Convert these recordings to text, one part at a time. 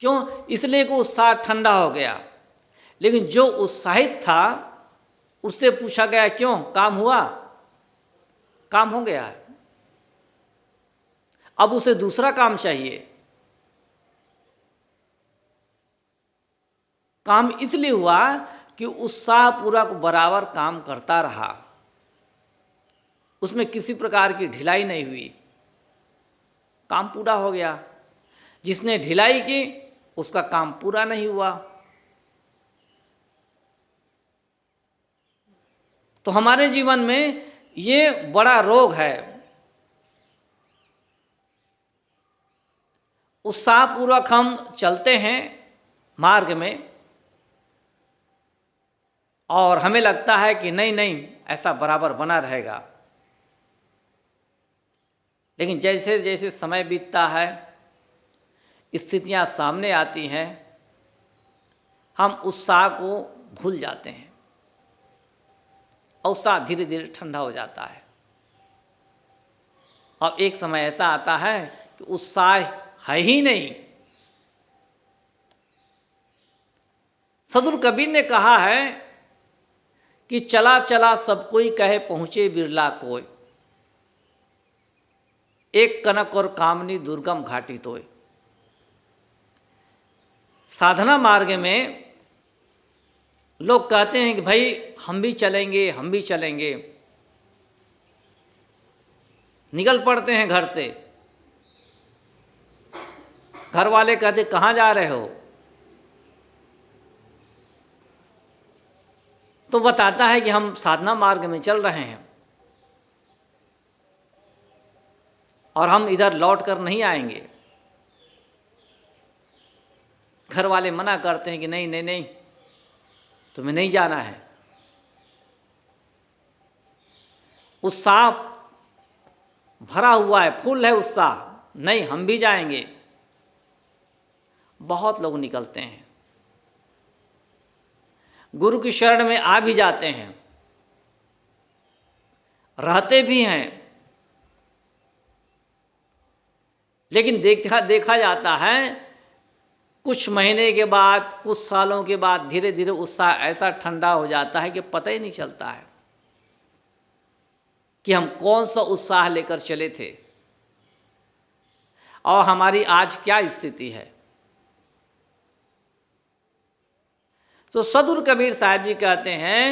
क्यों? इसलिए कि उत्साह ठंडा हो गया। लेकिन जो उत्साहित था उससे पूछा गया क्यों, काम हुआ? काम हो गया है। अब उसे दूसरा काम चाहिए। काम इसलिए हुआ कि उत्साह पूरा बराबर काम करता रहा, उसमें किसी प्रकार की ढिलाई नहीं हुई, काम पूरा हो गया। जिसने ढिलाई की उसका काम पूरा नहीं हुआ। तो हमारे जीवन में ये बड़ा रोग है। उत्साहपूर्वक हम चलते हैं मार्ग में और हमें लगता है कि नहीं नहीं ऐसा बराबर बना रहेगा, लेकिन जैसे जैसे समय बीतता है, स्थितियां सामने आती हैं, हम उत्साह को भूल जाते हैं और उत्साह धीरे धीरे ठंडा हो जाता है। अब एक समय ऐसा आता है कि उत्साह है ही नहीं। सदगुरु कबीर ने कहा है कि चला चला सब कोई कहे पहुंचे बिरला कोई, एक कनक और कामनी दुर्गम घाटी तोय। साधना मार्ग में लोग कहते हैं कि भाई हम भी चलेंगे, हम भी चलेंगे, निकल पड़ते हैं घर से। घर वाले कहते कहाँ जा रहे हो? तो बताता है कि हम साधना मार्ग में चल रहे हैं और हम इधर लौट कर नहीं आएंगे। घर वाले मना करते हैं कि नहीं नहीं नहीं, तुम्हें नहीं जाना है। उत्साह भरा हुआ है, फुल है उत्साह, नहीं हम भी जाएंगे। बहुत लोग निकलते हैं, गुरु की शरण में आ भी जाते हैं, रहते भी हैं, लेकिन देखा जाता है कुछ महीने के बाद, कुछ सालों के बाद धीरे धीरे उत्साह ऐसा ठंडा हो जाता है कि पता ही नहीं चलता है कि हम कौन सा उत्साह लेकर चले थे और हमारी आज क्या स्थिति है। तो सदगुरु कबीर साहब जी कहते हैं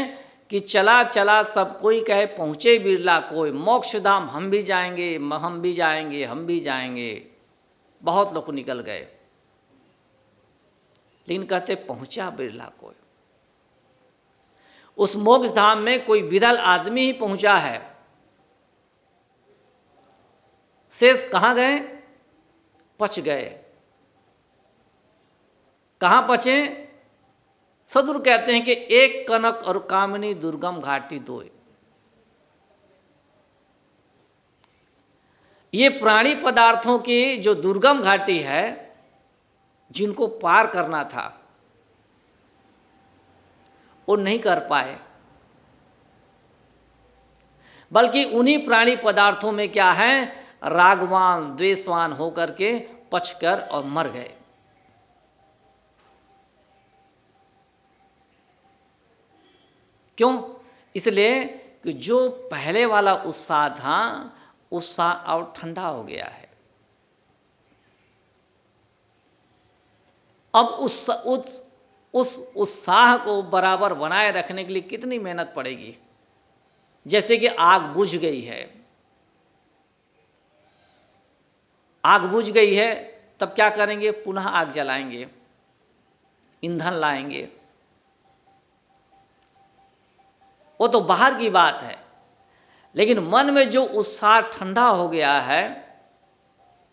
कि चला चला सब कोई कहे पहुंचे बिरला कोई, मोक्ष धाम हम भी जाएंगे, हम भी जाएंगे, हम भी जाएंगे। बहुत लोग निकल गए, लेकिन कहते पहुंचा बिरला कोई। उस मोक्ष धाम में कोई विरल आदमी ही पहुंचा है। शेष कहाँ गए? पच गए। कहाँ पचे? सदगुरु कहते हैं कि एक कनक और कामनी दुर्गम घाटी दोय। ये प्राणी पदार्थों की जो दुर्गम घाटी है, जिनको पार करना था, वो नहीं कर पाए, बल्कि उन्हीं प्राणी पदार्थों में क्या है, रागवान द्वेषवान होकर के पचकर और मर गए। क्यों? इसलिए कि जो पहले वाला उत्साह था, उत्साह और ठंडा हो गया है। अब उस उत्साह को बराबर बनाए रखने के लिए कितनी मेहनत पड़ेगी। जैसे कि आग बुझ गई है, आग बुझ गई है, तब क्या करेंगे? पुनः आग जलाएंगे, ईंधन लाएंगे। वो तो बाहर की बात है, लेकिन मन में जो उत्साह ठंडा हो गया है,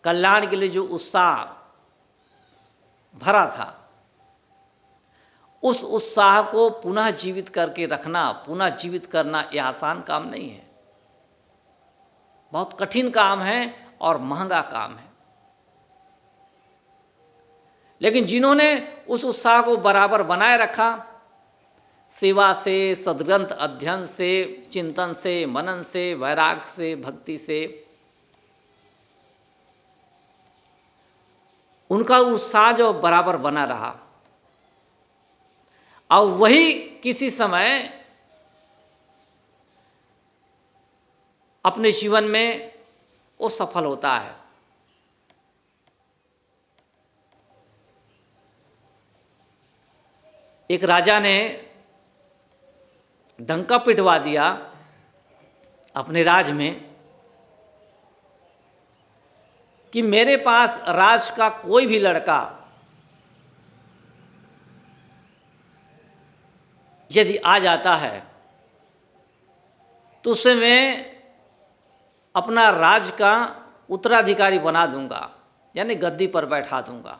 कल्याण के लिए जो उत्साह भरा था, उस उत्साह को पुनः जीवित करके रखना, पुनः जीवित करना, यह आसान काम नहीं है। बहुत कठिन काम है और महंगा काम है। लेकिन जिन्होंने उस उत्साह को बराबर बनाए रखा, सेवा से, सद्ग्रंथ अध्ययन से, चिंतन से, मनन से, वैराग्य से, भक्ति से, उनका उत्साह जो बराबर बना रहा, और वही किसी समय अपने जीवन में वो सफल होता है। एक राजा ने डंका पिटवा दिया अपने राज में कि मेरे पास राज का कोई भी लड़का यदि आ जाता है तो उसे मैं अपना राज का उत्तराधिकारी बना दूंगा, यानी गद्दी पर बैठा दूंगा।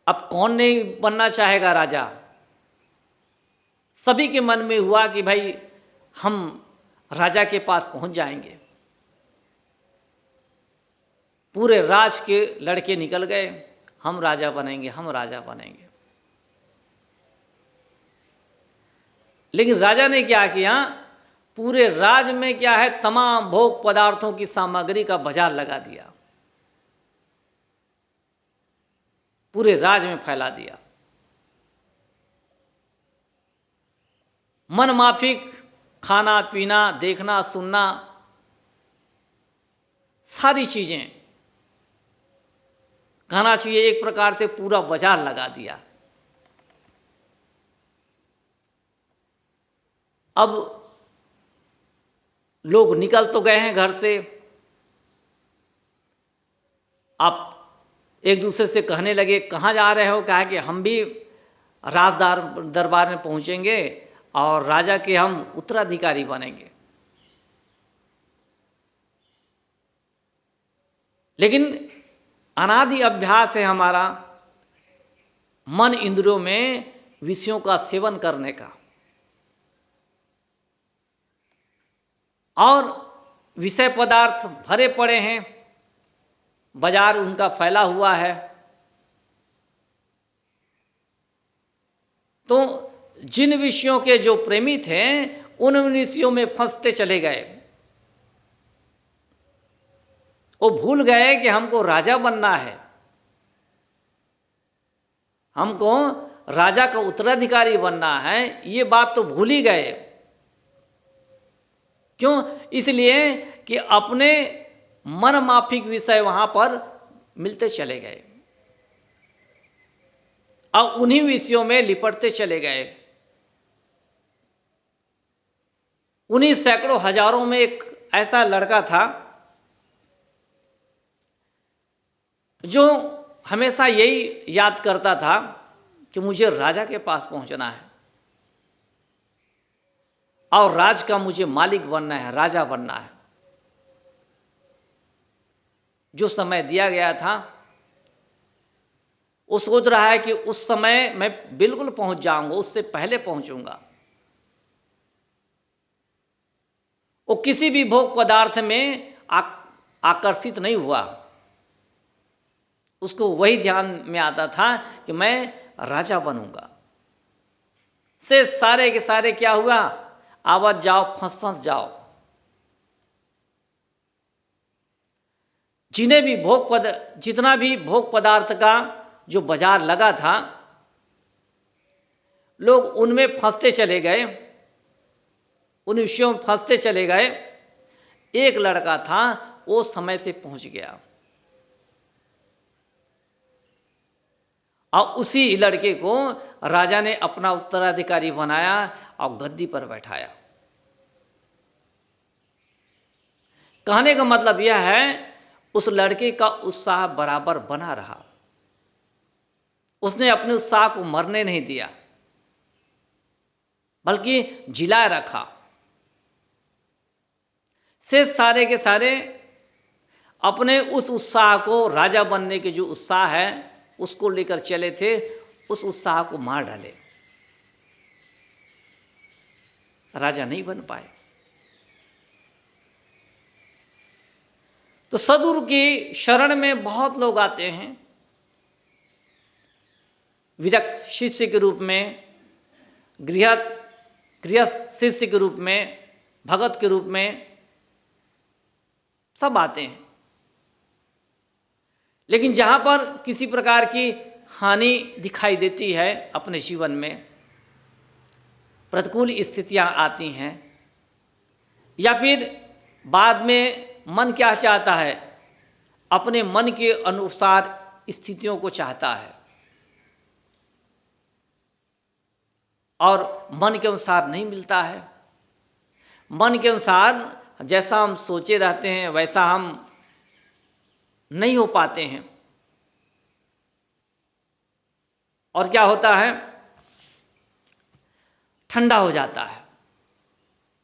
अब कौन नहीं बनना चाहेगा राजा? सभी के मन में हुआ कि भाई हम राजा के पास पहुंच जाएंगे। पूरे राज के लड़के निकल गए, हम राजा बनेंगे, हम राजा बनेंगे। लेकिन राजा ने क्या किया, पूरे राज में क्या है, तमाम भोग पदार्थों की सामग्री का बाजार लगा दिया, पूरे राज में फैला दिया। मन माफिक खाना पीना, देखना सुनना, सारी चीजें कहना चाहिए एक प्रकार से पूरा बाजार लगा दिया। अब लोग निकल तो गए हैं घर से, आप एक दूसरे से कहने लगे कहाँ जा रहे हो? कहा कि हम भी राजदार दरबार में पहुंचेंगे और राजा के हम उत्तराधिकारी बनेंगे। लेकिन अनादि अभ्यास है हमारा मन इंद्रियों में विषयों का सेवन करने का, और विषय पदार्थ भरे पड़े हैं, बाजार उनका फैला हुआ है। तो जिन विषयों के जो प्रेमी थे उन विषयों में फंसते चले गए। वो भूल गए कि हमको राजा बनना है, हमको राजा का उत्तराधिकारी बनना है, ये बात तो भूल ही गए। क्यों? इसलिए कि अपने मन माफिक विषय वहां पर मिलते चले गए और उन्हीं विषयों में लिपटते चले गए। उन्हीं सैकड़ों हजारों में एक ऐसा लड़का था जो हमेशा यही याद करता था कि मुझे राजा के पास पहुंचना है और राज का मुझे मालिक बनना है, राजा बनना है। जो समय दिया गया था वो सोच रहा है कि उस समय मैं बिल्कुल पहुंच जाऊंगा, उससे पहले पहुंचूंगा। वो किसी भी भोग पदार्थ में आकर्षित नहीं हुआ, उसको वही ध्यान में आता था कि मैं राजा बनूंगा। से सारे के सारे क्या हुआ, आवत जाओ फंस फंस जाओ। जितना भी भोग पदार्थ का जो बाजार लगा था, लोग उनमें फंसते चले गए, उन विषयों में फंसते चले गए। एक लड़का था वो समय से पहुंच गया और उसी लड़के को राजा ने अपना उत्तराधिकारी बनाया और गद्दी पर बैठाया। कहने का मतलब यह है उस लड़के का उत्साह बराबर बना रहा, उसने अपने उत्साह को मरने नहीं दिया बल्कि जिलाए रखा। से सारे के सारे अपने उस उत्साह को, राजा बनने के जो उत्साह है उसको लेकर चले थे, उस उत्साह को मार डाले, राजा नहीं बन पाए। तो सद्गुरु की शरण में बहुत लोग आते हैं, विरक्त शिष्य के रूप में, गृहस्थ शिष्य के रूप में, भगत के रूप में, सब आते हैं। लेकिन जहाँ पर किसी प्रकार की हानि दिखाई देती है अपने जीवन में, प्रतिकूल स्थितियाँ आती हैं, या फिर बाद में मन क्या चाहता है, अपने मन के अनुसार स्थितियों को चाहता है और मन के अनुसार नहीं मिलता है। मन के अनुसार जैसा हम सोचे रहते हैं वैसा हम नहीं हो पाते हैं। और क्या होता है, ठंडा हो जाता है।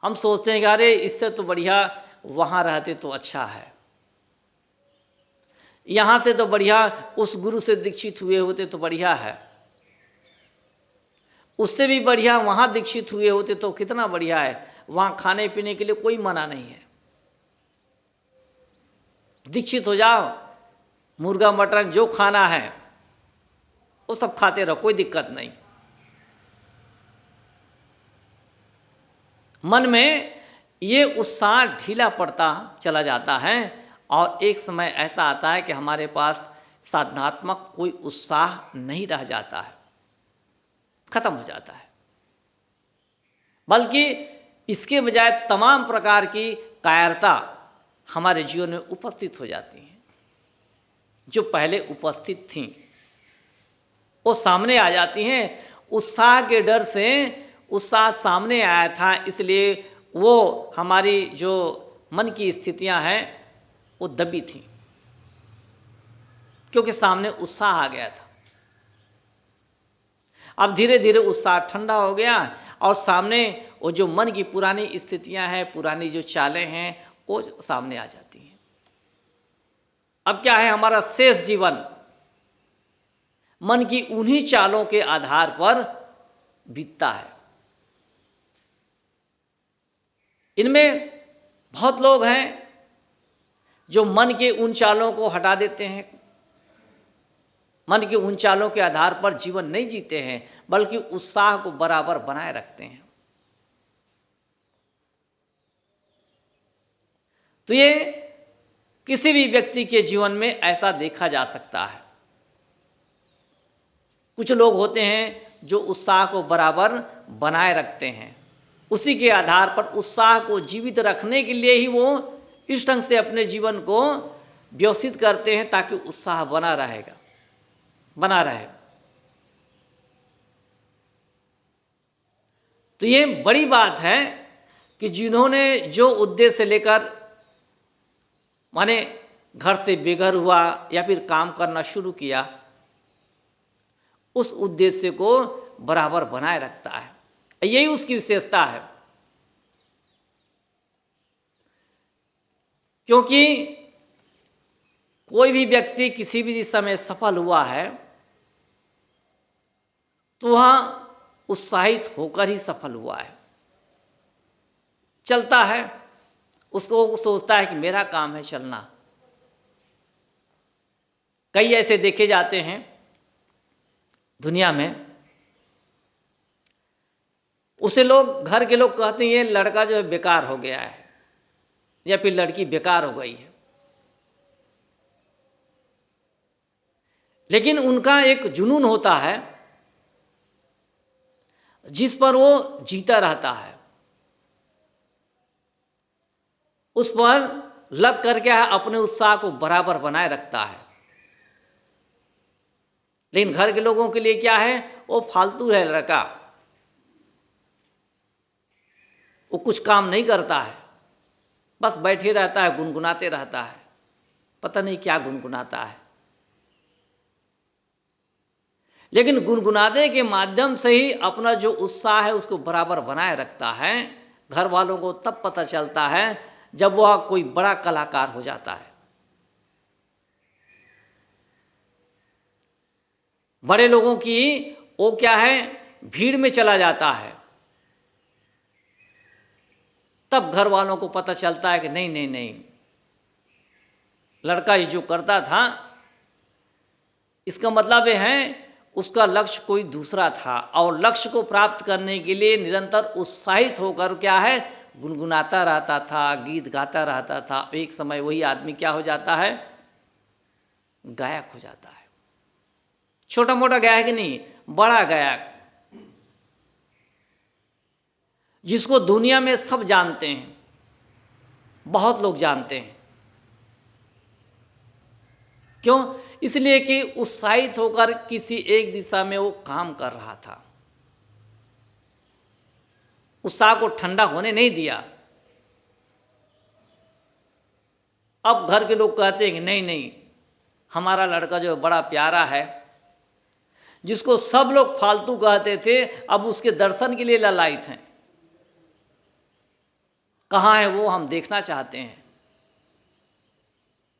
हम सोचते हैं कि अरे इससे तो बढ़िया वहाँ रहते तो अच्छा है, यहाँ से तो बढ़िया उस गुरु से दीक्षित हुए होते तो बढ़िया है, उससे भी बढ़िया वहाँ दीक्षित हुए होते तो कितना बढ़िया है, वहाँ खाने पीने के लिए कोई मना नहीं है, दीक्षित हो जाओ, मुर्गा मटन जो खाना है वो सब खाते रहो, कोई दिक्कत नहीं। मन में ये उत्साह ढीला पड़ता चला जाता है और एक समय ऐसा आता है कि हमारे पास साधनात्मक कोई उत्साह नहीं रह जाता है, खत्म हो जाता है। बल्कि इसके बजाय तमाम प्रकार की कायरता हमारे जीवन में उपस्थित हो जाती हैं। जो पहले उपस्थित थीं वो सामने आ जाती हैं। उत्साह के डर से उत्साह सामने आया था, इसलिए वो हमारी जो मन की स्थितियां हैं वो दबी थीं, क्योंकि सामने उत्साह आ गया था। अब धीरे धीरे उत्साह ठंडा हो गया और सामने वो जो मन की पुरानी स्थितियां हैं, पुरानी जो चालें हैं, वो सामने आ जाती हैं। अब क्या है, हमारा शेष जीवन मन की उन्हीं चालों के आधार पर बीतता है। इनमें बहुत लोग हैं जो मन के उन चालों को हटा देते हैं, मन के उन चालों के आधार पर जीवन नहीं जीते हैं, बल्कि उत्साह को बराबर बनाए रखते हैं। तो ये किसी भी व्यक्ति के जीवन में ऐसा देखा जा सकता है। कुछ लोग होते हैं जो उत्साह को बराबर बनाए रखते हैं, उसी के आधार पर उत्साह को जीवित रखने के लिए ही वो इस ढंग से अपने जीवन को व्यवस्थित करते हैं ताकि उत्साह बना रहे। तो ये बड़ी बात है कि जिन्होंने जो उद्देश्य लेकर माने घर से बेघर हुआ या फिर काम करना शुरू किया, उस उद्देश्य को बराबर बनाए रखता है। यही उसकी विशेषता है। क्योंकि कोई भी व्यक्ति किसी भी दिशा में सफल हुआ है तो वह उत्साहित होकर ही सफल हुआ है। चलता है, उसको सोचता है कि मेरा काम है चलना। कई ऐसे देखे जाते हैं दुनिया में, उसे लोग, घर के लोग कहते हैं ये लड़का जो है बेकार हो गया है या फिर लड़की बेकार हो गई है, लेकिन उनका एक जुनून होता है जिस पर वो जीता रहता है, उस पर लग कर क्या है अपने उत्साह को बराबर बनाए रखता है। लेकिन घर के लोगों के लिए क्या है, वो फालतू है लड़का, वो कुछ काम नहीं करता है, बस बैठे रहता है, गुनगुनाते रहता है, पता नहीं क्या गुनगुनाता है। लेकिन गुनगुनाने के माध्यम से ही अपना जो उत्साह है उसको बराबर बनाए रखता है। घर वालों को तब पता चलता है जब वह कोई बड़ा कलाकार हो जाता है। बड़े लोगों की वो क्या है, भीड़ में चला जाता है, तब घर वालों को पता चलता है कि नहीं नहीं नहीं, लड़का ये जो करता था इसका मतलब ये है उसका लक्ष्य कोई दूसरा था, और लक्ष्य को प्राप्त करने के लिए निरंतर उत्साहित होकर क्या है गुनगुनाता रहता था, गीत गाता रहता था, एक समय वही आदमी क्या हो जाता है, गायक हो जाता है। छोटा मोटा गायक नहीं, बड़ा गायक, जिसको दुनिया में सब जानते हैं, बहुत लोग जानते हैं। क्यों? इसलिए कि उत्साहित होकर किसी एक दिशा में वो काम कर रहा था, उत्साह को ठंडा होने नहीं दिया। अब घर के लोग कहते हैं कि नहीं नहीं, हमारा लड़का जो बड़ा प्यारा है, जिसको सब लोग फालतू कहते थे, अब उसके दर्शन के लिए ललायत हैं। कहाँ है वो, हम देखना चाहते हैं।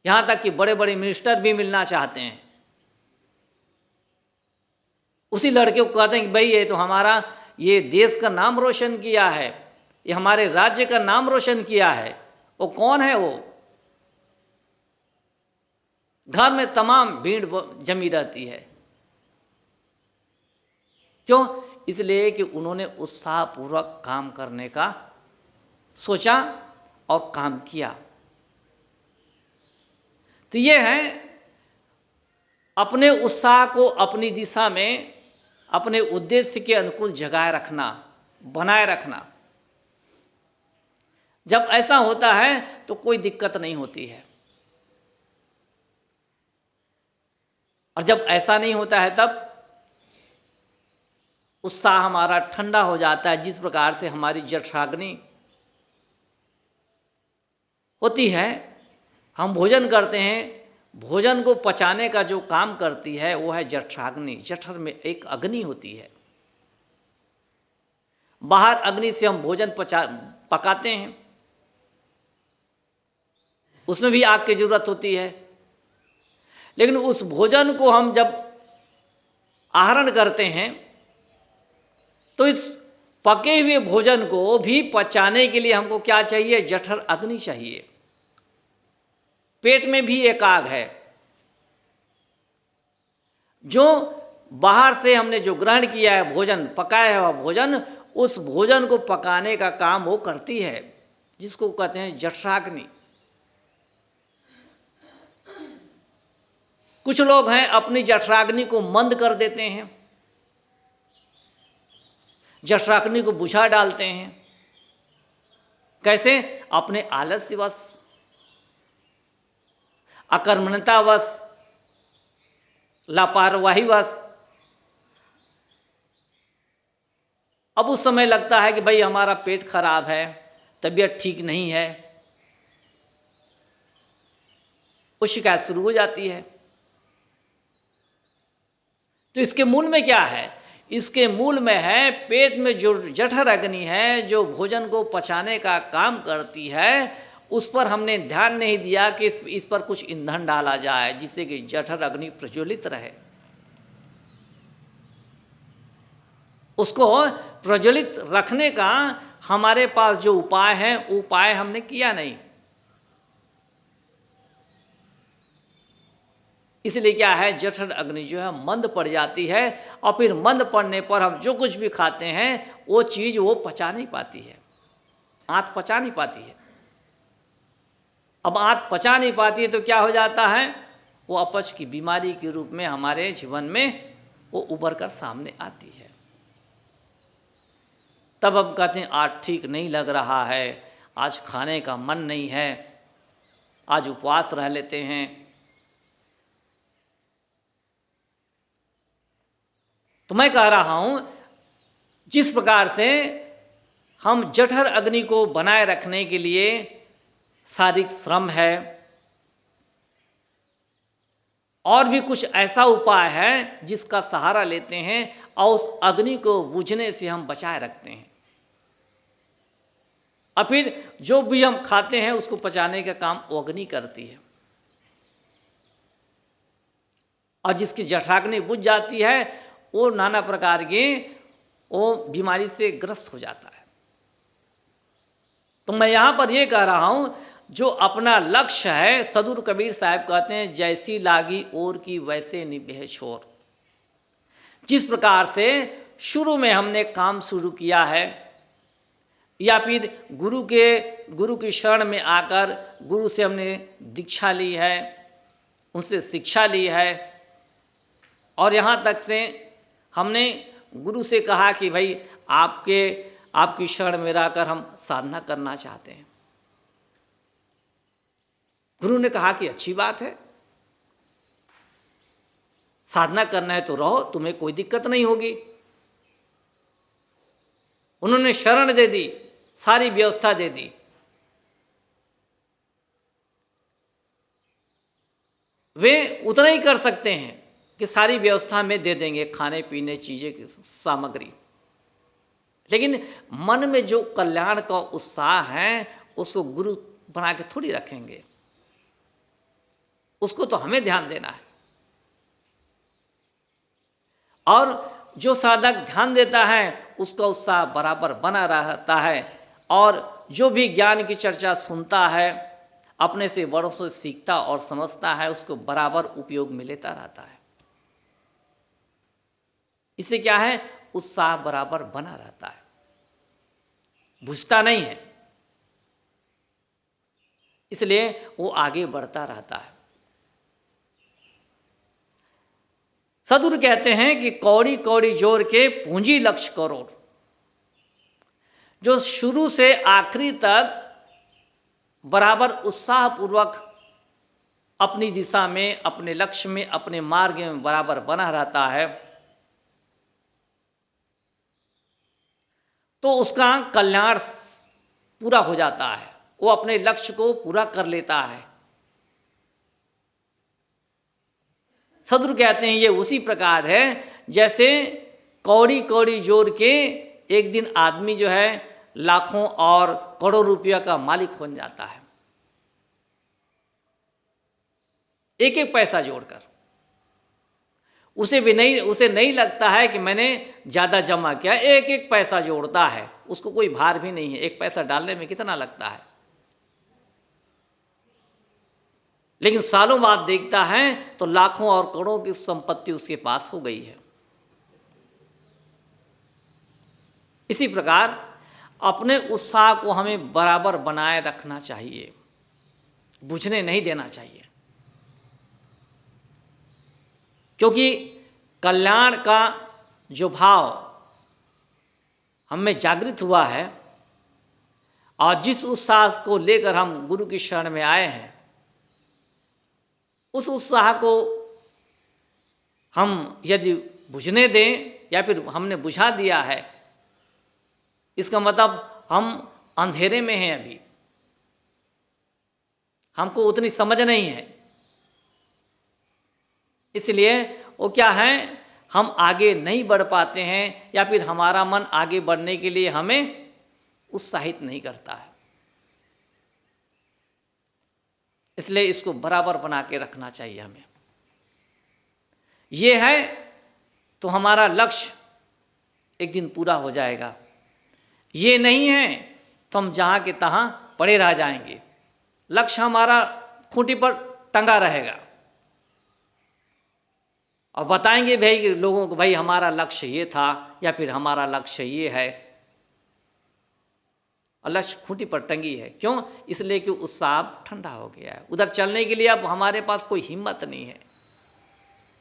यहाँ तक कि बड़े बड़े मिनिस्टर भी मिलना चाहते हैं। उसी लड़के को कहते हैं कि भाई ये तो हमारा, ये देश का नाम रोशन किया है, ये हमारे राज्य का नाम रोशन किया है। वो कौन है? वो घर में तमाम भीड़ जमी रहती है। क्यों? इसलिए कि उन्होंने उत्साहपूर्वक काम करने का सोचा और काम किया। तो ये है अपने उत्साह को अपनी दिशा में, अपने उद्देश्य के अनुकूल जगाए रखना, बनाए रखना। जब ऐसा होता है तो कोई दिक्कत नहीं होती है, और जब ऐसा नहीं होता है तब उत्साह हमारा ठंडा हो जाता है। जिस प्रकार से हमारी जठराग्नि होती है, हम भोजन करते हैं, भोजन को पचाने का जो काम करती है वो है जठराग्नि। जठर में एक अग्नि होती है, बाहर अग्नि से हम भोजन पकाते हैं, उसमें भी आग की जरूरत होती है। लेकिन उस भोजन को हम जब आहरण करते हैं तो इस पके हुए भोजन को भी पचाने के लिए हमको क्या चाहिए? जठर अग्नि चाहिए। पेट में भी एक आग है, जो बाहर से हमने जो ग्रहण किया है भोजन, पकाया हुआ भोजन, उस भोजन को पकाने का काम वो करती है, जिसको कहते हैं जठराग्नि। कुछ लोग हैं अपनी जठराग्नि को मंद कर देते हैं, जठराग्नि को बुझा डालते हैं। कैसे? अपने आलस्यवश, अकर्मण्यतावश, लापरवाहीवश। अब उस समय लगता है कि भाई हमारा पेट खराब है, तबीयत ठीक नहीं है, वो शिकायत शुरू हो जाती है। तो इसके मूल में क्या है? इसके मूल में है पेट में जो जठर अग्नि है, जो भोजन को पचाने का काम करती है, उस पर हमने ध्यान नहीं दिया कि इस पर कुछ ईंधन डाला जाए, जिससे कि जठर अग्नि प्रज्वलित रहे। उसको प्रज्वलित रखने का हमारे पास जो उपाय है, उपाय हमने किया नहीं। इसलिए क्या है, जठर अग्नि जो है मंद पड़ जाती है, और फिर मंद पड़ने पर हम जो कुछ भी खाते हैं वो चीज़ वो पचा नहीं पाती है, आंत पचा नहीं पाती है। अब आंत पचा नहीं पाती है तो क्या हो जाता है? वो अपच की बीमारी के रूप में हमारे जीवन में वो उभर कर सामने आती है। तब हम कहते हैं आज ठीक नहीं लग रहा है, आज खाने का मन नहीं है, आज उपवास रह लेते हैं। तो मैं कह रहा हूं, जिस प्रकार से हम जठर अग्नि को बनाए रखने के लिए शारीरिक श्रम है, और भी कुछ ऐसा उपाय है जिसका सहारा लेते हैं और उस अग्नि को बुझने से हम बचाए रखते हैं, और फिर जो भी हम खाते हैं उसको पचाने का काम वो अग्नि करती है। और जिसकी जठराग्नि बुझ जाती है वो नाना प्रकार की वो बीमारी से ग्रस्त हो जाता है। तो मैं यहाँ पर ये कह रहा हूँ, जो अपना लक्ष्य है, सदुर कबीर साहब कहते हैं, जैसी लागी ओर की वैसे निभे छोर। जिस प्रकार से शुरू में हमने काम शुरू किया है, या फिर गुरु की शरण में आकर गुरु से हमने दीक्षा ली है, उनसे शिक्षा ली है, और यहाँ तक से हमने गुरु से कहा कि भाई आपकी शरण में रहकर हम साधना करना चाहते हैं। गुरु ने कहा कि अच्छी बात है, साधना करना है तो रहो, तुम्हें कोई दिक्कत नहीं होगी। उन्होंने शरण दे दी, सारी व्यवस्था दे दी। वे उतना ही कर सकते हैं कि सारी व्यवस्था में दे देंगे, खाने पीने चीज़ें की सामग्री, लेकिन मन में जो कल्याण का उत्साह है उसको गुरु बना के थोड़ी रखेंगे, उसको तो हमें ध्यान देना है। और जो साधक ध्यान देता है उसका उत्साह बराबर बना रहता है, और जो भी ज्ञान की चर्चा सुनता है, अपने से बड़ों से सीखता और समझता है, उसको बराबर उपयोग में लेता रहता है। इससे क्या है, उत्साह बराबर बना रहता है, बुझता नहीं है, इसलिए वो आगे बढ़ता रहता है। सदगुरु कहते हैं कि कौड़ी कौड़ी जोर के पूंजी लक्ष्य करोड़। जो शुरू से आखिरी तक बराबर उत्साहपूर्वक अपनी दिशा में, अपने लक्ष्य में, अपने मार्ग में बराबर बना रहता है, तो उसका कल्याण पूरा हो जाता है, वो अपने लक्ष्य को पूरा कर लेता है। सदगुरु कहते हैं ये उसी प्रकार है जैसे कौड़ी कौड़ी जोर के एक दिन आदमी जो है लाखों और करोड़ों रुपया का मालिक बन जाता है, एक एक पैसा जोड़कर। उसे नहीं लगता है कि मैंने ज़्यादा जमा किया, एक एक पैसा जोड़ता है, उसको कोई भार भी नहीं है। एक पैसा डालने में कितना लगता है, लेकिन सालों बाद देखता है तो लाखों और करोड़ों की संपत्ति उसके पास हो गई है। इसी प्रकार अपने उत्साह को हमें बराबर बनाए रखना चाहिए, बुझने नहीं देना चाहिए, क्योंकि कल्याण का जो भाव हम में जागृत हुआ है और जिस उत्साह को लेकर हम गुरु की शरण में आए हैं, उस उत्साह को हम यदि बुझने दें या फिर हमने बुझा दिया है, इसका मतलब हम अंधेरे में हैं, अभी हमको उतनी समझ नहीं है। इसलिए वो क्या है, हम आगे नहीं बढ़ पाते हैं या फिर हमारा मन आगे बढ़ने के लिए हमें उत्साहित नहीं करता है। इसलिए इसको बराबर बना के रखना चाहिए हमें। ये है तो हमारा लक्ष्य एक दिन पूरा हो जाएगा, ये नहीं है तो हम जहाँ के तहाँ पड़े रह जाएंगे, लक्ष्य हमारा खूंटी पर टंगा रहेगा और बताएंगे भाई लोगों को, भाई हमारा लक्ष्य ये था या फिर हमारा लक्ष्य ये है, और लक्ष्य खूंटी पर टंगी है। क्यों? इसलिए कि उत्साह ठंडा हो गया है, उधर चलने के लिए अब हमारे पास कोई हिम्मत नहीं है,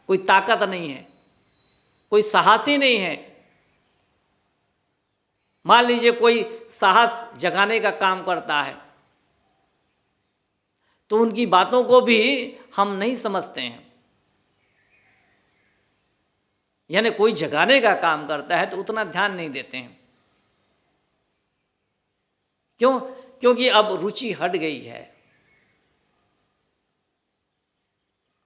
कोई ताकत नहीं है, कोई साहस ही नहीं है। मान लीजिए कोई साहस जगाने का काम करता है तो उनकी बातों को भी हम नहीं समझते हैं, यानी कोई जगाने का काम करता है तो उतना ध्यान नहीं देते हैं। क्यों? क्योंकि अब रुचि हट गई है,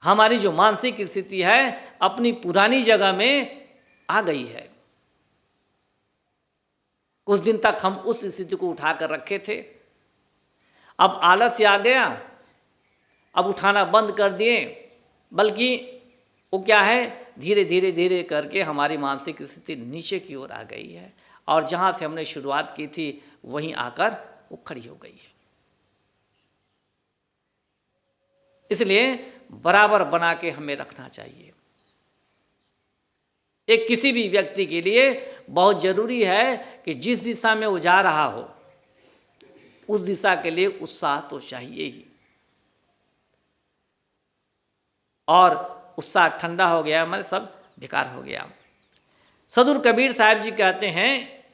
हमारी जो मानसिक स्थिति है अपनी पुरानी जगह में आ गई है। कुछ दिन तक हम उस स्थिति को उठाकर रखे थे, अब आलस्य आ गया, अब उठाना बंद कर दिए, बल्कि वो क्या है, धीरे धीरे धीरे करके हमारी मानसिक स्थिति नीचे की ओर आ गई है और जहाँ से हमने शुरुआत की थी वहीं आकर वो खड़ी हो गई है। इसलिए बराबर बना के हमें रखना चाहिए। एक किसी भी व्यक्ति के लिए बहुत जरूरी है कि जिस दिशा में वो जा रहा हो उस दिशा के लिए उत्साह तो चाहिए ही। और उत्साह ठंडा हो गया, मतलब सब बेकार हो गया। सदुर कबीर साहब जी कहते हैं,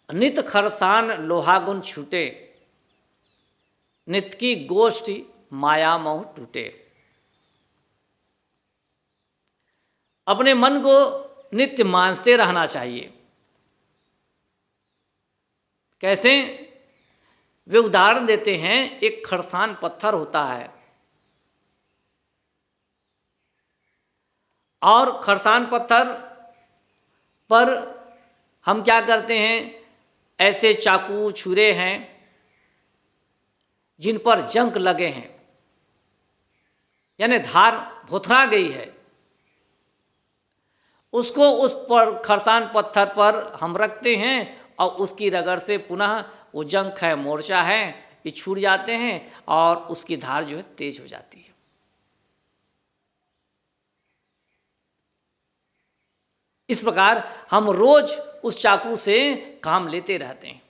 नित खरसान लोहागुन छूटे, नित की गोष्ठी माया मोह टूटे। अपने मन को नित्य मांसते रहना चाहिए। कैसे? वे उदाहरण देते हैं, एक खरसान पत्थर होता है और खरसान पत्थर पर हम क्या करते हैं, ऐसे चाकू छुरे हैं जिन पर जंग लगे हैं, यानी धार भुथरा गई है, उसको उस पर खरसान पत्थर पर हम रखते हैं और उसकी रगड़ से पुनः वो जंग है, मोर्चा है, ये छूट जाते हैं और उसकी धार जो है तेज हो जाती है। इस प्रकार हम रोज उस चाकू से काम लेते रहते हैं।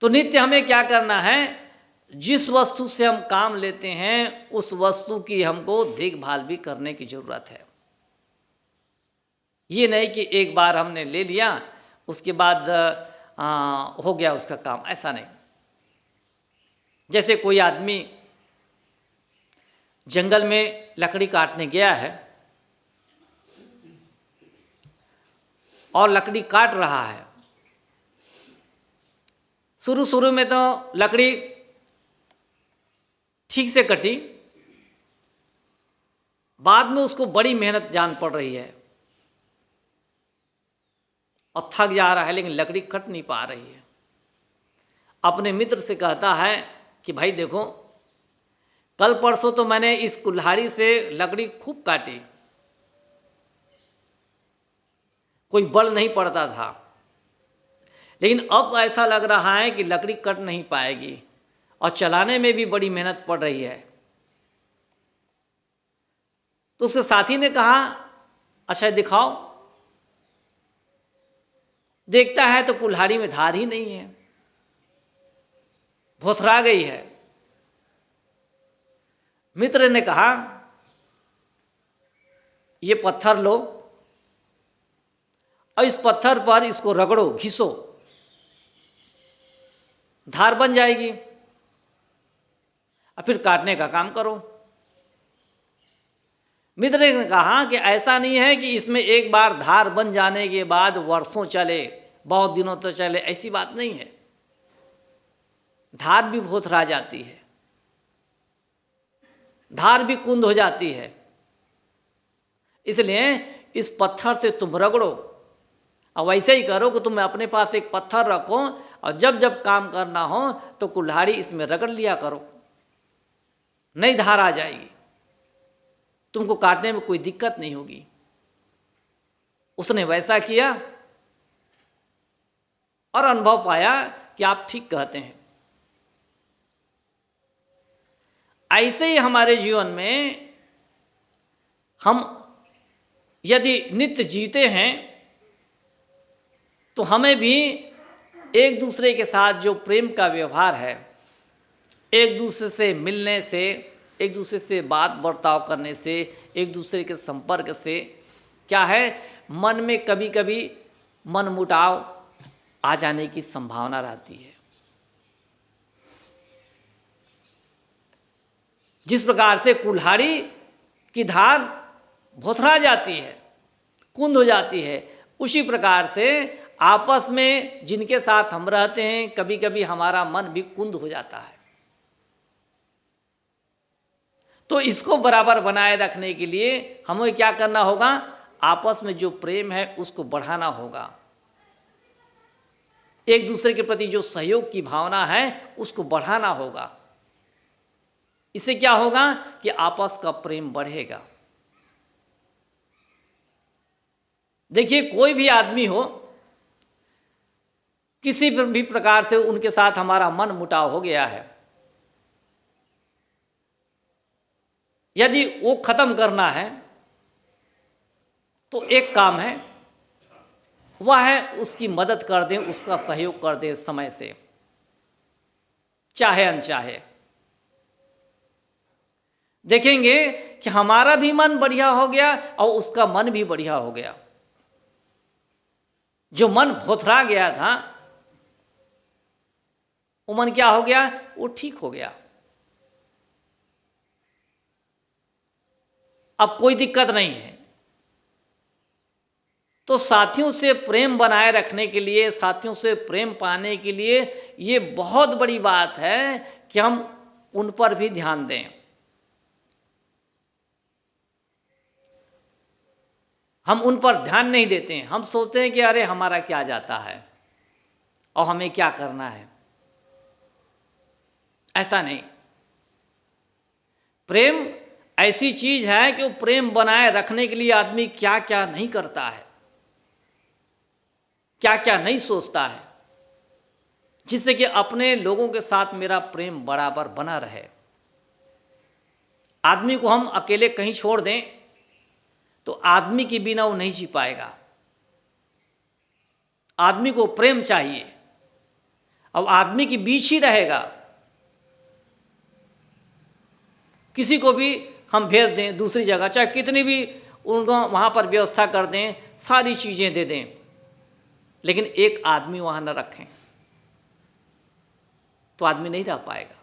तो नित्य हमें क्या करना है, जिस वस्तु से हम काम लेते हैं उस वस्तु की हमको देखभाल भी करने की जरूरत है। ये नहीं कि एक बार हमने ले लिया उसके बाद हो गया उसका काम, ऐसा नहीं। जैसे कोई आदमी जंगल में लकड़ी काटने गया है और लकड़ी काट रहा है। शुरू शुरू में तो लकड़ी ठीक से कटी, बाद में उसको बड़ी मेहनत जान पड़ रही है और थक जा रहा है, लेकिन लकड़ी कट नहीं पा रही है। अपने मित्र से कहता है कि भाई देखो, कल परसों तो मैंने इस कुल्हाड़ी से लकड़ी खूब काटी, कोई बल नहीं पड़ता था, लेकिन अब ऐसा लग रहा है कि लकड़ी कट नहीं पाएगी और चलाने में भी बड़ी मेहनत पड़ रही है। तो उसके साथी ने कहा, अच्छा दिखाओ। देखता है तो कुल्हाड़ी में धार ही नहीं है, भोथरा गई है। मित्र ने कहा, ये पत्थर लो और इस पत्थर पर इसको रगड़ो, घिसो, धार बन जाएगी और फिर काटने का काम करो। मित्र ने कहा कि ऐसा नहीं है कि इसमें एक बार धार बन जाने के बाद वर्षों चले, बहुत दिनों तक चले, ऐसी बात नहीं है। धार भी भोथरा जाती है, धार भी कुंद हो जाती है। इसलिए इस पत्थर से तुम रगड़ो और वैसे ही करो कि तुम अपने पास एक पत्थर रखो और जब जब काम करना हो तो कुल्हाड़ी इसमें रगड़ लिया करो, नई धार आ जाएगी, तुमको काटने में कोई दिक्कत नहीं होगी। उसने वैसा किया और अनुभव पाया कि आप ठीक कहते हैं। ऐसे ही हमारे जीवन में हम यदि नित्य जीते हैं तो हमें भी एक दूसरे के साथ जो प्रेम का व्यवहार है, एक दूसरे से मिलने से, एक दूसरे से बात बर्ताव करने से, एक दूसरे के संपर्क से क्या है, मन में कभी कभी मनमुटाव आ जाने की संभावना रहती है। जिस प्रकार से कुल्हाड़ी की धार भोथरा जाती है, कुंद हो जाती है, उसी प्रकार से आपस में जिनके साथ हम रहते हैं कभी कभी हमारा मन भी कुंद हो जाता है। तो इसको बराबर बनाए रखने के लिए हमें क्या करना होगा, आपस में जो प्रेम है उसको बढ़ाना होगा, एक दूसरे के प्रति जो सहयोग की भावना है उसको बढ़ाना होगा। इससे क्या होगा कि आपस का प्रेम बढ़ेगा। देखिए, कोई भी आदमी हो, किसी भी प्रकार से उनके साथ हमारा मन मुटाव हो गया है, यदि वो खत्म करना है तो एक काम है, वह है उसकी मदद कर दें, उसका सहयोग कर दें समय से, चाहे अनचाहे। देखेंगे कि हमारा भी मन बढ़िया हो गया और उसका मन भी बढ़िया हो गया। जो मन भोथरा गया था, वो मन क्या हो गया? वो ठीक हो गया। अब कोई दिक्कत नहीं है। तो साथियों से प्रेम बनाए रखने के लिए, साथियों से प्रेम पाने के लिए ये बहुत बड़ी बात है कि हम उन पर भी ध्यान दें। हम उन पर ध्यान नहीं देते हैं। हम सोचते हैं कि अरे हमारा क्या जाता है और हमें क्या करना है। ऐसा नहीं। प्रेम ऐसी चीज है कि वो प्रेम बनाए रखने के लिए आदमी क्या क्या नहीं करता है, क्या क्या नहीं सोचता है, जिससे कि अपने लोगों के साथ मेरा प्रेम बराबर बना रहे। आदमी को हम अकेले कहीं छोड़ दें तो आदमी के बिना वो नहीं जी पाएगा। आदमी को प्रेम चाहिए। अब आदमी के बीच ही रहेगा। किसी को भी हम भेज दें दूसरी जगह, चाहे कितनी भी उनको वहाँ पर व्यवस्था कर दें, सारी चीज़ें दे दें, लेकिन एक आदमी वहाँ न रखें तो आदमी नहीं रह पाएगा।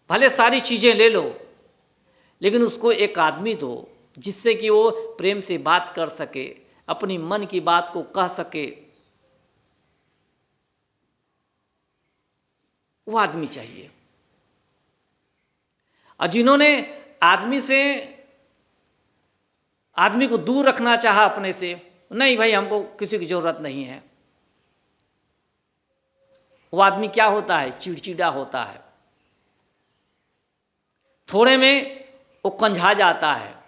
भले सारी चीज़ें ले लो, लेकिन उसको एक आदमी दो जिससे कि वो प्रेम से बात कर सके, अपनी मन की बात को कह सके। वो आदमी चाहिए। और जिन्होंने आदमी को दूर रखना चाहा अपने से, नहीं भाई हमको किसी की जरूरत नहीं है, वो आदमी क्या होता है? चिड़चिड़ा होता है। थोड़े में वो कंझा जाता है,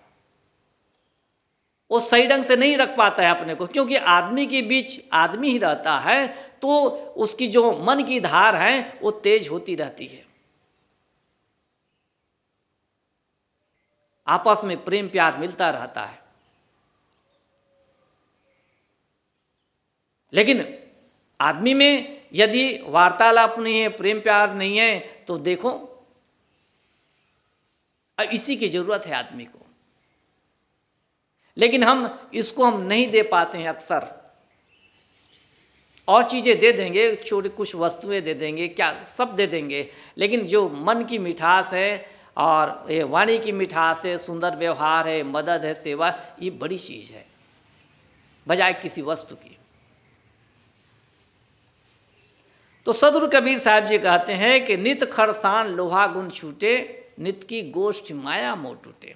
वो सही ढंग से नहीं रख पाता है अपने को, क्योंकि आदमी के बीच आदमी ही रहता है तो उसकी जो मन की धार है वो तेज होती रहती है। आपस में प्रेम प्यार मिलता रहता है। लेकिन आदमी में यदि वार्तालाप नहीं है, प्रेम प्यार नहीं है, तो देखो अब इसी की जरूरत है आदमी को। लेकिन इसको हम नहीं दे पाते हैं अक्सर। और चीज़ें दे देंगे, छोटी कुछ वस्तुएं दे देंगे, क्या सब दे देंगे, लेकिन जो मन की मिठास है और ये वाणी की मिठास है, सुंदर व्यवहार है, मदद है, सेवा, ये बड़ी चीज़ है बजाय किसी वस्तु की। तो सदगुरु कबीर साहब जी कहते हैं कि नित खरसान लोहा गुण छूटे, नित की गोष्ठ माया मोह टूटे।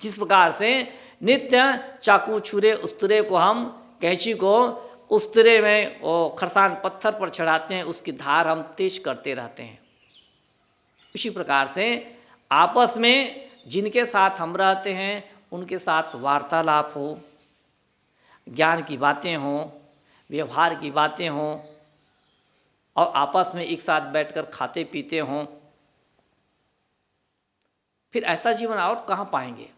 जिस प्रकार से नित्य चाकू छुरे उस्तरे को, हम कैंची को उस्तरे में वो खरसान पत्थर पर चढ़ाते हैं, उसकी धार हम तेज करते रहते हैं। इसी प्रकार से आपस में जिनके साथ हम रहते हैं उनके साथ वार्तालाप हो, ज्ञान की बातें हों, व्यवहार की बातें हों, और आपस में एक साथ बैठकर खाते पीते हों, फिर ऐसा जीवन और कहाँ पाएंगे?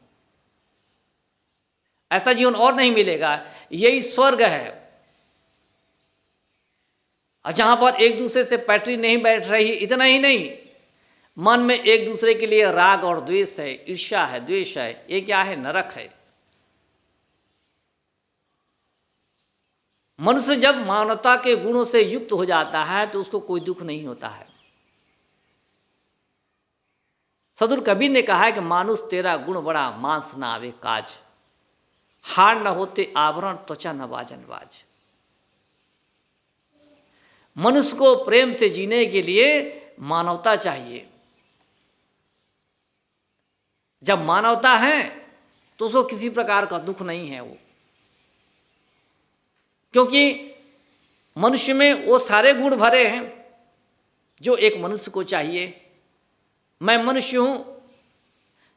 ऐसा जीवन और नहीं मिलेगा। यही स्वर्ग है। और जहां पर एक दूसरे से पैटरी नहीं बैठ रही, इतना ही नहीं, मन में एक दूसरे के लिए राग और द्वेष है, ईर्ष्या है, द्वेष है, ये क्या है? नरक है। मनुष्य जब मानवता के गुणों से युक्त हो जाता है तो उसको कोई दुख नहीं होता है। सदगुरु कबीर ने कहा है कि मानुष तेरा गुण बड़ा, मांस न आवे काज, हार न होते आवरण, त्वचा न बाजन बाज। मनुष्य को प्रेम से जीने के लिए मानवता चाहिए। जब मानवता है तो उसको किसी प्रकार का दुख नहीं है वो, क्योंकि मनुष्य में वो सारे गुण भरे हैं जो एक मनुष्य को चाहिए। मैं मनुष्य हूं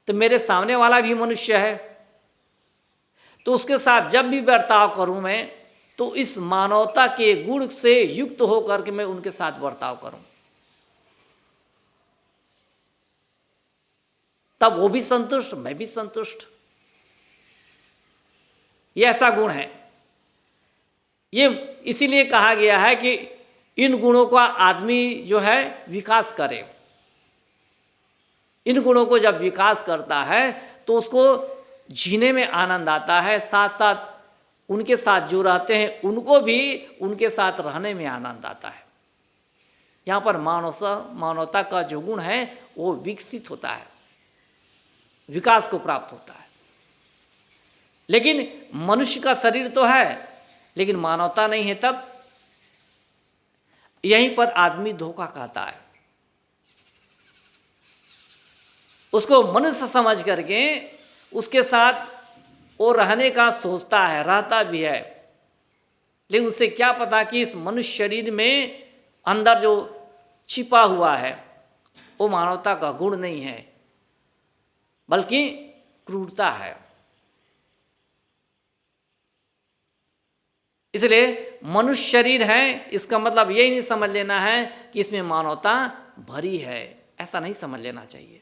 तो मेरे सामने वाला भी मनुष्य है, तो उसके साथ जब भी बर्ताव करूं मैं, तो इस मानवता के गुण से युक्त होकर के मैं उनके साथ बर्ताव करूं, तब वो भी संतुष्ट, मैं भी संतुष्ट। ये ऐसा गुण है। ये इसीलिए कहा गया है कि इन गुणों का आदमी जो है विकास करे। इन गुणों को जब विकास करता है तो उसको जीने में आनंद आता है, साथ साथ उनके साथ जो रहते हैं उनको भी उनके साथ रहने में आनंद आता है। यहाँ पर मानवता का जो गुण है वो विकसित होता है, विकास को प्राप्त होता है। लेकिन मनुष्य का शरीर तो है लेकिन मानवता नहीं है, तब यहीं पर आदमी धोखा खाता है। उसको मनुष्य समझ करके उसके साथ वो रहने का सोचता है, रहता भी है, लेकिन उसे क्या पता कि इस मनुष्य शरीर में अंदर जो छिपा हुआ है वो मानवता का गुण नहीं है बल्कि क्रूरता है। इसलिए मनुष्य शरीर है इसका मतलब यही नहीं समझ लेना है कि इसमें मानवता भरी है, ऐसा नहीं समझ लेना चाहिए।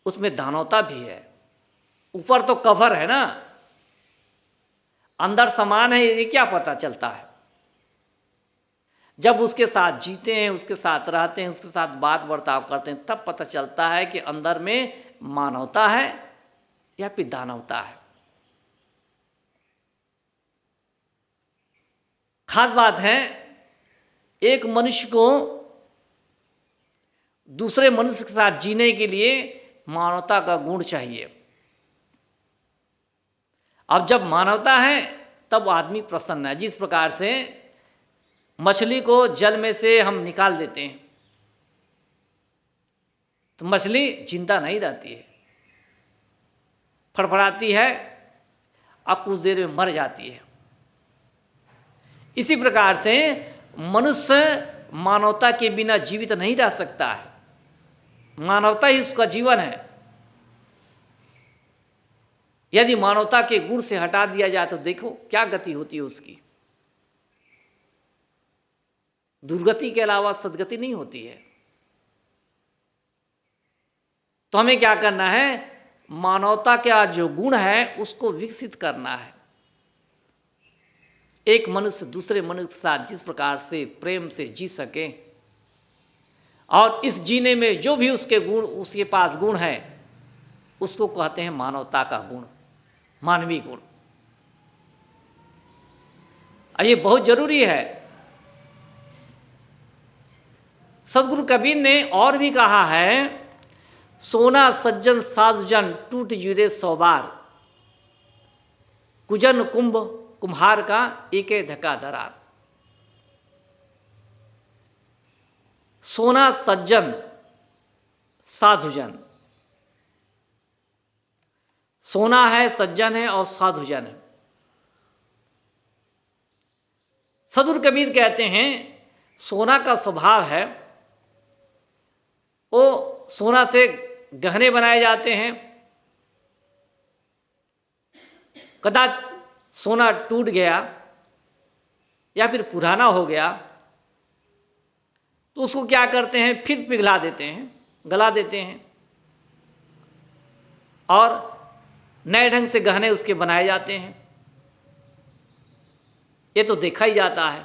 उसमें दानवता भी है। ऊपर तो कवर है ना, अंदर समान है ये क्या पता चलता है। जब उसके साथ जीते हैं, उसके साथ रहते हैं, उसके साथ बात बर्ताव करते हैं, तब पता चलता है कि अंदर में मानवता है या फिर दानवता है। खास बात है, एक मनुष्य को दूसरे मनुष्य के साथ जीने के लिए मानवता का गुण चाहिए। अब जब मानवता है तब आदमी प्रसन्न है। जिस प्रकार से मछली को जल में से हम निकाल देते हैं तो मछली जिंदा नहीं रहती है, फड़फड़ाती है, अब कुछ देर में मर जाती है। इसी प्रकार से मनुष्य मानवता के बिना जीवित नहीं रह सकता है, मानवता ही उसका जीवन है। यदि मानवता के गुण से हटा दिया जाए तो देखो क्या गति होती है उसकी। दुर्गति के अलावा सदगति नहीं होती है। तो हमें क्या करना है, मानवता का जो गुण है उसको विकसित करना है। एक मनुष्य दूसरे मनुष्य के साथ जिस प्रकार से प्रेम से जी सके और इस जीने में जो भी उसके गुण, उसके पास गुण है, उसको कहते हैं मानवता का गुण, मानवीय गुण। ये बहुत जरूरी है। सदगुरु कबीर ने और भी कहा है, सोना सज्जन साधुजन टूट जुरे 100 बार, कुजन कुंभ कुम्हार का एके धक्का दरार। सोना सज्जन साधुजन, सोना है, सज्जन है और साधुजन है। सदगुरु कबीर कहते हैं सोना का स्वभाव है, वो सोना से गहने बनाए जाते हैं। कदाच सोना टूट गया या फिर पुराना हो गया तो उसको क्या करते हैं, फिर पिघला देते हैं, गला देते हैं और नए ढंग से गहने उसके बनाए जाते हैं। ये तो देखा ही जाता है।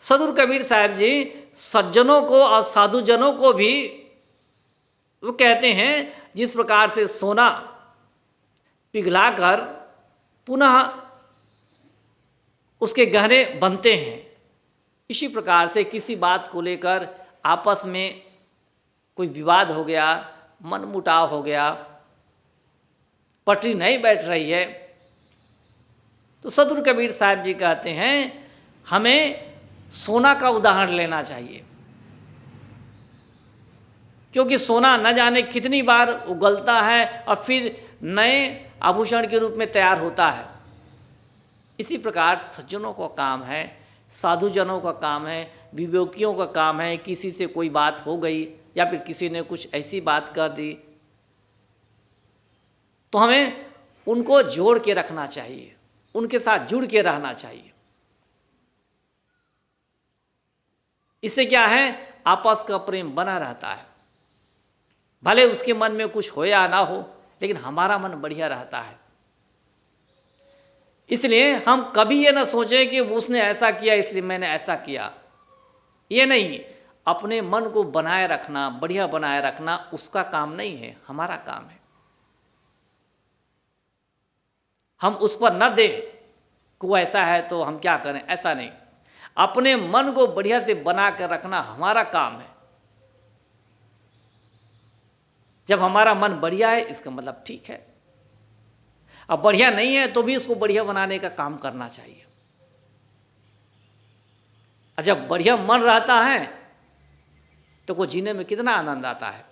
सदगुरु कबीर साहब जी सज्जनों को और साधुजनों को भी वो कहते हैं, जिस प्रकार से सोना पिघलाकर पुनः उसके गहने बनते हैं, इसी प्रकार से किसी बात को लेकर आपस में कोई विवाद हो गया, मनमुटाव हो गया, पटरी नहीं बैठ रही है, तो सदगुरु कबीर साहब जी कहते हैं हमें सोना का उदाहरण लेना चाहिए। क्योंकि सोना न जाने कितनी बार उगलता है और फिर नए आभूषण के रूप में तैयार होता है। इसी प्रकार सज्जनों का काम है, साधुजनों का काम है, विवेकियों का काम है, किसी से कोई बात हो गई या फिर किसी ने कुछ ऐसी बात कर दी तो हमें उनको जोड़ के रखना चाहिए, उनके साथ जुड़ के रहना चाहिए। इससे क्या है, आपस का प्रेम बना रहता है। भले उसके मन में कुछ हो या ना हो, लेकिन हमारा मन बढ़िया रहता है। इसलिए हम कभी ये ना सोचें कि उसने ऐसा किया इसलिए मैंने ऐसा किया, ये नहीं। अपने मन को बनाए रखना, बढ़िया बनाए रखना उसका काम नहीं है, हमारा काम है। हम उस पर न दें कि वो ऐसा है तो हम क्या करें, ऐसा नहीं। अपने मन को बढ़िया से बना कर रखना हमारा काम है। जब हमारा मन बढ़िया है इसका मतलब ठीक है, अब बढ़िया नहीं है तो भी उसको बढ़िया बनाने का काम करना चाहिए। और जब बढ़िया मन रहता है तो को जीने में कितना आनंद आता है।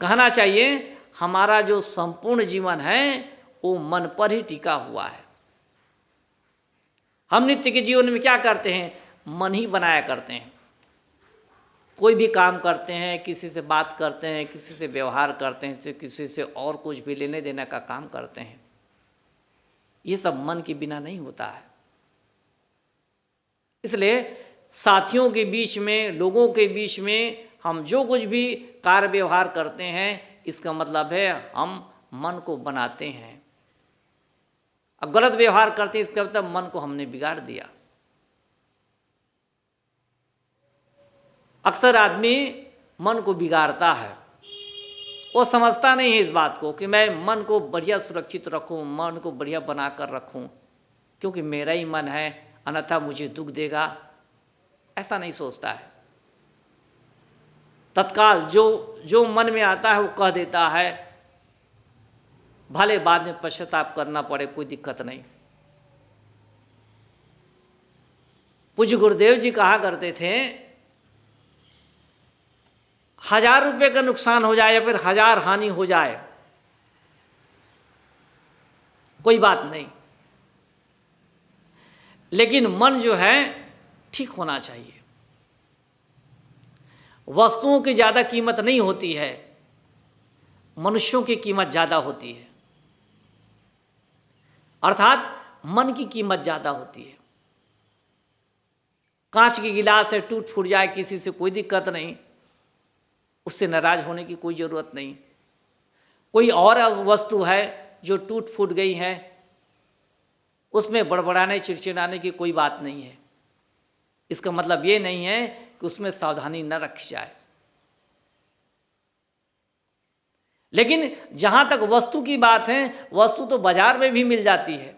कहना चाहिए हमारा जो संपूर्ण जीवन है वो मन पर ही टिका हुआ है। हम नित्य के जीवन में क्या करते हैं, मन ही बनाया करते हैं। कोई भी काम करते हैं, किसी से बात करते हैं, किसी से व्यवहार करते हैं, किसी से और कुछ भी लेने देने का काम करते हैं, ये सब मन के बिना नहीं होता है। इसलिए साथियों के बीच में, लोगों के बीच में हम जो कुछ भी कार्य व्यवहार करते हैं, इसका मतलब है हम मन को बनाते हैं। अब गलत व्यवहार करते हैं इसका मतलब मन को हमने बिगाड़ दिया। अक्सर आदमी मन को बिगाड़ता है, वो समझता नहीं है इस बात को कि मैं मन को बढ़िया सुरक्षित रखूं, मन को बढ़िया बना कर रखूं, क्योंकि मेरा ही मन है, अन्यथा मुझे दुख देगा, ऐसा नहीं सोचता है। तत्काल जो मन में आता है वो कह देता है, भले बाद में पश्चाताप करना पड़े, कोई दिक्कत नहीं। पूज्य गुरुदेव जी कहा करते थे, 1000 रुपये का नुकसान हो जाए या फिर 1000 हानि हो जाए, कोई बात नहीं, लेकिन मन जो है ठीक होना चाहिए। वस्तुओं की ज़्यादा कीमत नहीं होती है, मनुष्यों की कीमत ज़्यादा होती है, अर्थात मन की कीमत ज़्यादा होती है। कांच की गिलास से टूट फूट जाए किसी से कोई दिक्कत नहीं, उससे नाराज होने की कोई ज़रूरत नहीं। कोई और वस्तु है जो टूट फूट गई है, उसमें बड़बड़ाने चिड़चिड़ाने की कोई बात नहीं है। इसका मतलब ये नहीं है कि उसमें सावधानी न रखी जाए। लेकिन जहां तक वस्तु की बात है, वस्तु तो बाजार में भी मिल जाती है।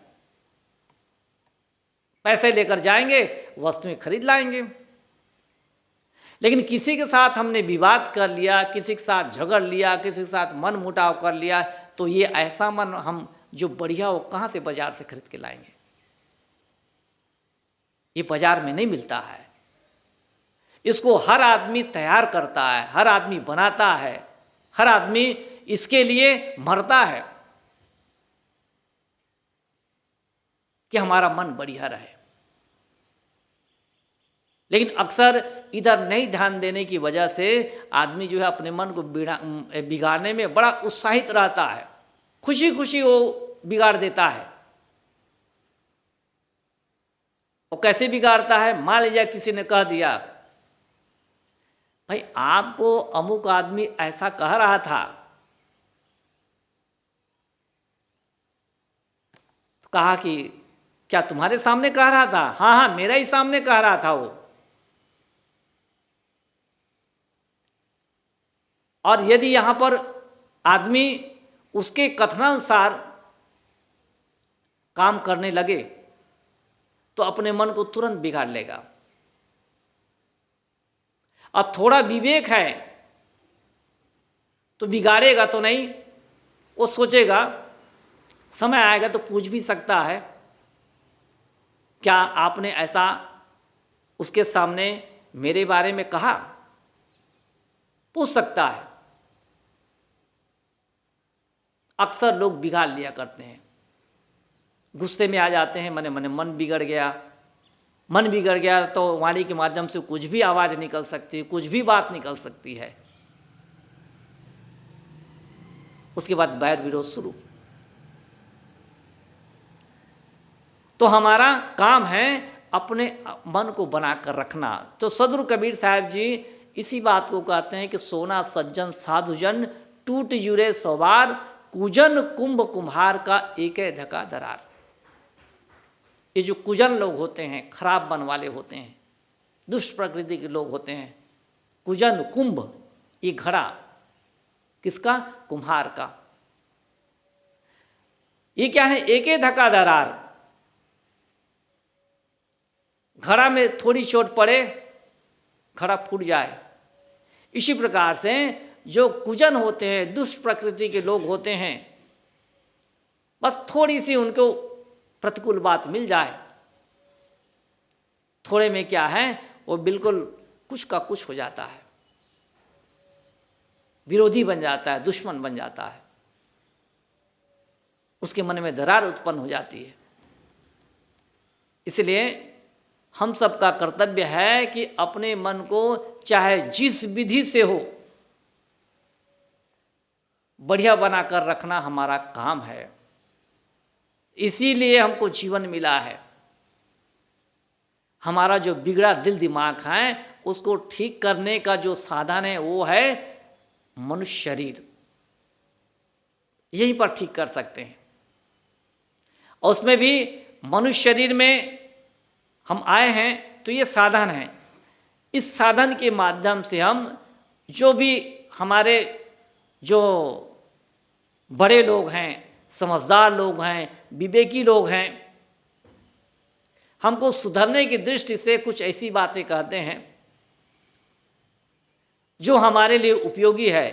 पैसे लेकर जाएंगे, वस्तुएं खरीद लाएंगे। लेकिन किसी के साथ हमने विवाद कर लिया, किसी के साथ झगड़ लिया, किसी के साथ मन मुटाव कर लिया, तो ये ऐसा मन हम जो बढ़िया हो कहाँ से बाजार से खरीद के लाएंगे? ये बाजार में नहीं मिलता है। इसको हर आदमी तैयार करता है, हर आदमी बनाता है, हर आदमी इसके लिए मरता है कि हमारा मन बढ़िया रहे। लेकिन अक्सर इधर नहीं ध्यान देने की वजह से आदमी जो है अपने मन को बिगाड़ने में बड़ा उत्साहित रहता है, खुशी खुशी वो बिगाड़ देता है। वो कैसे बिगाड़ता है? मान लीजिए किसी ने कह दिया, भाई आपको अमुक आदमी ऐसा कह रहा था, तो कहा कि क्या तुम्हारे सामने कह रहा था? हाँ हाँ, मेरा ही सामने कह रहा था वो। और यदि यहां पर आदमी उसके कथनानुसार काम करने लगे तो अपने मन को तुरंत बिगाड़ लेगा। और थोड़ा विवेक है तो बिगाड़ेगा तो नहीं, वो सोचेगा समय आएगा तो पूछ भी सकता है, क्या आपने ऐसा उसके सामने मेरे बारे में कहा? पूछ सकता है। अक्सर लोग बिगाड़ लिया करते हैं, गुस्से में आ जाते हैं, मने मने मन बिगड़ गया। मन बिगड़ गया तो वाणी के माध्यम से कुछ भी आवाज़ निकल सकती है, कुछ भी बात निकल सकती है। उसके बाद बैर विरोध शुरू। तो हमारा काम है अपने मन को बनाकर रखना। तो सदगुरु कबीर साहब जी इसी बात को कहते हैं कि सोना सज्जन साधुजन टूट जुरे सवार, कुजन कुंभ कुम्हार का एक धका दरार। ये जो कुजन लोग होते हैं, खराब मन वाले होते हैं, दुष्ट प्रकृति के लोग होते हैं, कुजन कुंभ, ये घड़ा किसका? कुम्हार का। ये क्या है? एक धक्का दरार। घड़ा में थोड़ी चोट पड़े, घड़ा फूट जाए। इसी प्रकार से जो कुजन होते हैं, दुष्ट प्रकृति के लोग होते हैं, बस थोड़ी सी उनको प्रतिकूल बात मिल जाए, थोड़े में क्या है, वो बिल्कुल कुछ का कुछ हो जाता है, विरोधी बन जाता है, दुश्मन बन जाता है, उसके मन में दरार उत्पन्न हो जाती है। इसलिए हम सबका कर्तव्य है कि अपने मन को चाहे जिस विधि से हो बढ़िया बनाकर रखना हमारा काम है। इसीलिए हमको जीवन मिला है। हमारा जो बिगड़ा दिल दिमाग है उसको ठीक करने का जो साधन है वो है मनुष्य शरीर। यहीं पर ठीक कर सकते हैं। और उसमें भी मनुष्य शरीर में हम आए हैं तो ये साधन है। इस साधन के माध्यम से हम जो भी हमारे जो बड़े लोग हैं, समझदार लोग हैं, विवेकी लोग हैं, हमको सुधरने की दृष्टि से कुछ ऐसी बातें कहते हैं जो हमारे लिए उपयोगी है,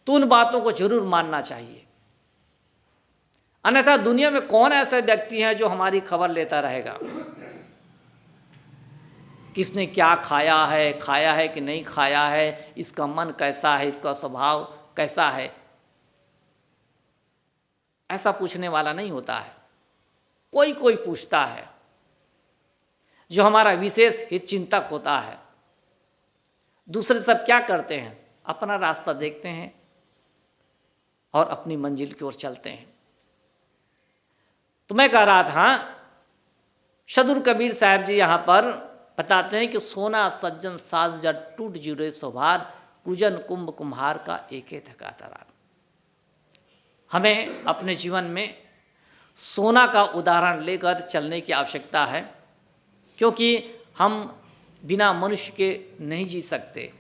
तो उन बातों को जरूर मानना चाहिए। अन्यथा दुनिया में कौन ऐसा व्यक्ति है जो हमारी खबर लेता रहेगा? किसने क्या खाया है कि नहीं खाया है, इसका मन कैसा है, इसका स्वभाव कैसा है, ऐसा पूछने वाला नहीं होता है। कोई कोई पूछता है जो हमारा विशेष हित चिंतक होता है। दूसरे सब क्या करते हैं? अपना रास्ता देखते हैं और अपनी मंजिल की ओर चलते हैं। तो मैं कह रहा था, सदगुरु कबीर साहब जी यहाँ पर बताते हैं कि सोना सज्जन साज जड़ टूट जुरे स्वभार, कुजन कुंभ कुम्हार का एके धका दरार। हमें अपने जीवन में सोना का उदाहरण लेकर चलने की आवश्यकता है, क्योंकि हम बिना मनुष्य के नहीं जी सकते।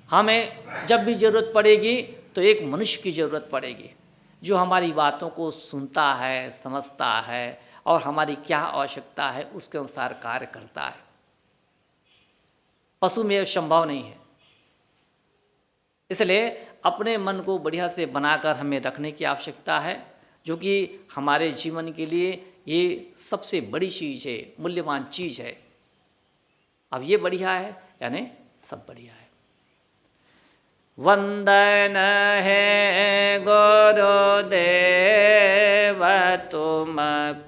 हमें जब भी ज़रूरत पड़ेगी तो एक मनुष्य की ज़रूरत पड़ेगी जो हमारी बातों को सुनता है, समझता है और हमारी क्या आवश्यकता है उसके अनुसार कार्य करता है। पशु में यह संभव नहीं है। इसलिए अपने मन को बढ़िया से बनाकर हमें रखने की आवश्यकता है, जो कि हमारे जीवन के लिए ये सबसे बड़ी चीज़ है, मूल्यवान चीज़ है। अब ये बढ़िया है यानी सब बढ़िया है। वंदन है गुरुदेव तुमको